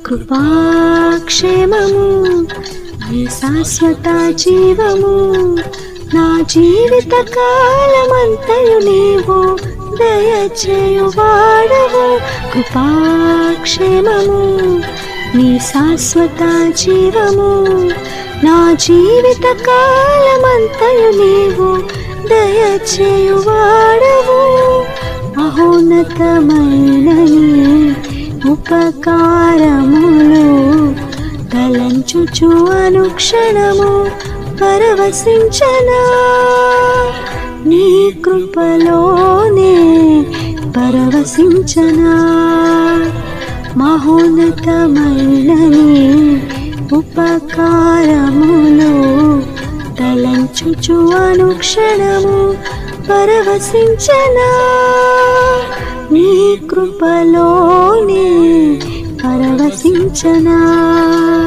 కృపాక్షేమము నీ శాశ్వత జీవము నా జీవిత కాలమంతయు నీవు దయచేయువాడవు. కృపాక్షేమము నీ శాశ్వత జీవము నా జీవిత కాలమంతయు నీవు దయచేయువాడవు. మహోన్నతమైన నీ ఉపకారములు తలంచుచు అనుక్షణము పరవశించనా నీ కృపలోనే పరవశించనా. మహోన్నతమైన నీ ఉపకారములు తలంచుచు అనుక్షణము పరవశించనా నీ కృపలోనే పరవశించనా.